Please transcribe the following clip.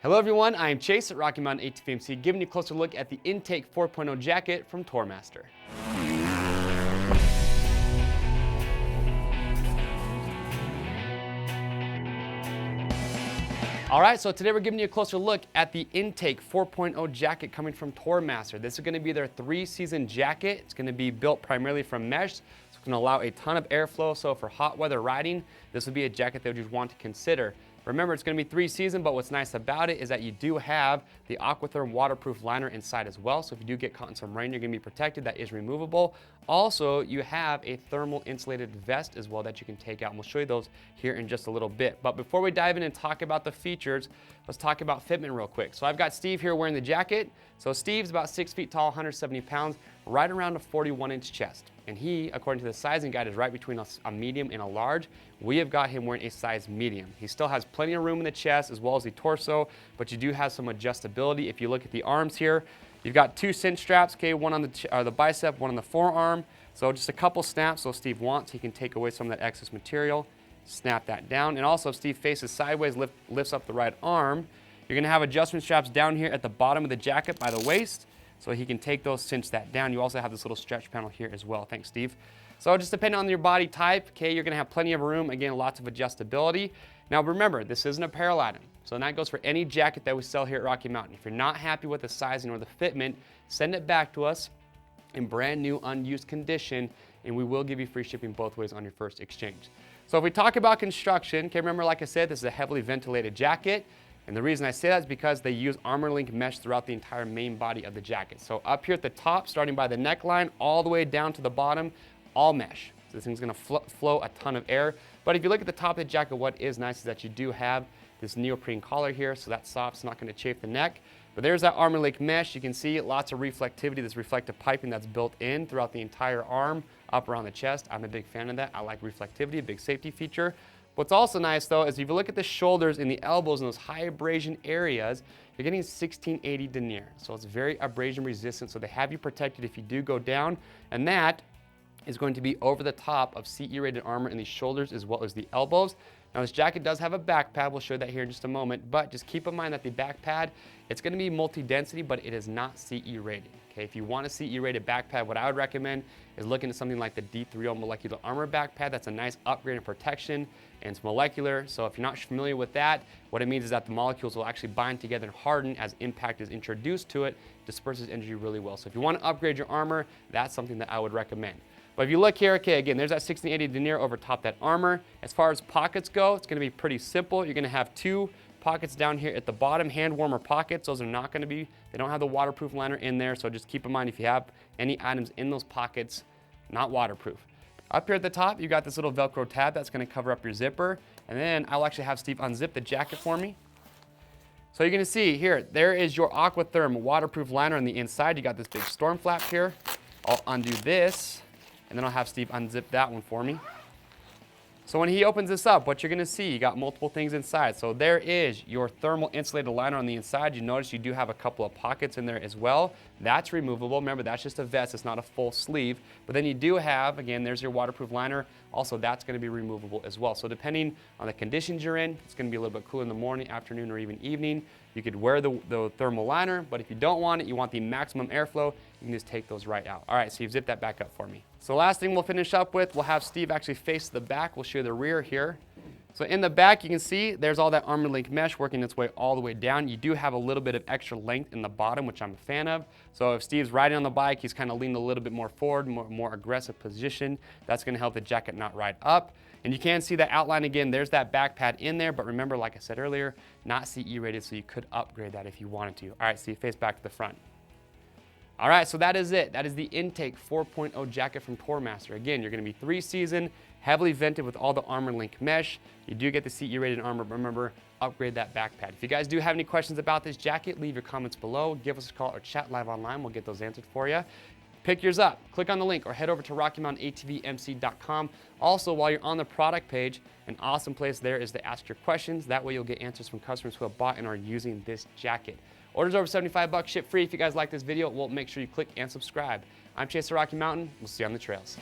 Hello everyone, I am Chase at Rocky Mountain ATV MC, giving you a closer look at the Intake 4.0 jacket from Tourmaster. Alright, so today we're giving you a closer look at the Intake 4.0 jacket coming from Tourmaster. This is going to be their 3-season jacket. It's going to be built primarily from mesh, so it's going to allow a ton of airflow. So for hot weather riding, this would be a jacket that you'd want to consider. Remember, it's going to be 3-season, but what's nice about it is that you do have the Aqua-Therm waterproof liner inside as well. So if you do get caught in some rain, you're going to be protected. That is removable. Also, you have a thermal insulated vest as well that you can take out. And we'll show you those here in just a little bit. But before we dive in and talk about the features, let's talk about fitment real quick. So I've got Steve here wearing the jacket. So Steve's about 6 feet tall, 170 pounds, right around a 41-inch chest. And he, according to the sizing guide, is right between a medium and a large. We have got him wearing a size medium. He still has plenty of room in the chest as well as the torso, but you do have some adjustability. If you look at the arms here, you've got 2 cinch straps, okay, one on the bicep, one on the forearm. So just a couple snaps, so Steve wants, he can take away some of that excess material, snap that down. And also, if Steve faces sideways, lifts up the right arm, you're gonna have adjustment straps down here at the bottom of the jacket by the waist, so he can take those, cinch that down. You also have this little stretch panel here as well. Thanks, Steve. So just depending on your body type, okay, you're gonna have plenty of room. Again, lots of adjustability. Now remember, this is an apparel item. So that goes for any jacket that we sell here at Rocky Mountain. If you're not happy with the sizing or the fitment, send it back to us in brand new, unused condition, and we will give you free shipping both ways on your first exchange. So if we talk about construction, okay, remember, like I said, this is a heavily ventilated jacket. And the reason I say that is because they use ArmorLink mesh throughout the entire main body of the jacket. So up here at the top, starting by the neckline, all the way down to the bottom, all mesh. So this thing's gonna flow a ton of air. But if you look at the top of the jacket, what is nice is that you do have this neoprene collar here, so that's soft, it's not gonna chafe the neck. But there's that ArmorLink mesh. You can see lots of reflectivity, this reflective piping that's built in throughout the entire arm, up around the chest. I'm a big fan of that. I like reflectivity, a big safety feature. What's also nice though is if you look at the shoulders and the elbows and those high abrasion areas, you're getting 1680 denier. So it's very abrasion resistant, so they have you protected if you do go down. And that is going to be over the top of CE rated armor in the shoulders as well as the elbows. Now this jacket does have a back pad, we'll show that here in just a moment, but just keep in mind that the back pad, it's gonna be multi-density, but it is not CE rated. Okay, if you want a CE rated back pad, what I would recommend is looking at something like the D3O molecular armor back pad. That's a nice upgrade in protection, and it's molecular. So if you're not familiar with that, what it means is that the molecules will actually bind together and harden as impact is introduced to it, disperses energy really well. So if you want to upgrade your armor, that's something that I would recommend. But if you look here, okay, again, there's that 1680 denier over top that armor. As far as pockets go, it's gonna be pretty simple. You're gonna have 2 pockets down here at the bottom, hand warmer pockets. Those are not gonna be, they don't have the waterproof liner in there, so just keep in mind if you have any items in those pockets, not waterproof. Up here at the top, you got this little Velcro tab that's gonna cover up your zipper, and then I'll actually have Steve unzip the jacket for me. So you're gonna see here, there is your Aqua-Therm waterproof liner on the inside. You got this big storm flap here. I'll undo this, and then I'll have Steve unzip that one for me. So when he opens this up, what you're gonna see, you got multiple things inside. So there is your thermal insulated liner on the inside. You notice you do have a couple of pockets in there as well. That's removable. Remember, that's just a vest, it's not a full sleeve. But then you do have, again, there's your waterproof liner. Also, that's gonna be removable as well. So depending on the conditions you're in, it's gonna be a little bit cooler in the morning, afternoon, or even evening. You could wear the thermal liner, but if you don't want it, you want the maximum airflow, you can just take those right out. All right, so you've zipped that back up for me. So last thing we'll finish up with, we'll have Steve actually face the back. We'll show you the rear here. So in the back, you can see there's all that ArmorLink mesh working its way all the way down. You do have a little bit of extra length in the bottom, which I'm a fan of. So if Steve's riding on the bike, he's kind of leaning a little bit more forward, more aggressive position. That's gonna help the jacket not ride up. And you can see that outline again, there's that back pad in there, but remember, like I said earlier, not CE rated, so you could upgrade that if you wanted to. All right, Steve, face back to the front. All right, so that is it. That is the Intake 4.0 jacket from Tourmaster. Again, you're gonna be 3-season, heavily vented with all the ArmorLink mesh. You do get the CE rated armor, but remember, upgrade that back pad. If you guys do have any questions about this jacket, leave your comments below, give us a call or chat live online. We'll get those answered for you. Pick yours up, click on the link or head over to RockyMountainATVMC.com. Also, while you're on the product page, an awesome place there is to ask your questions. That way you'll get answers from customers who have bought and are using this jacket. Orders over 75 bucks, ship free. If you guys like this video, well, make sure you click and subscribe. I'm Chase at Rocky Mountain. We'll see you on the trails.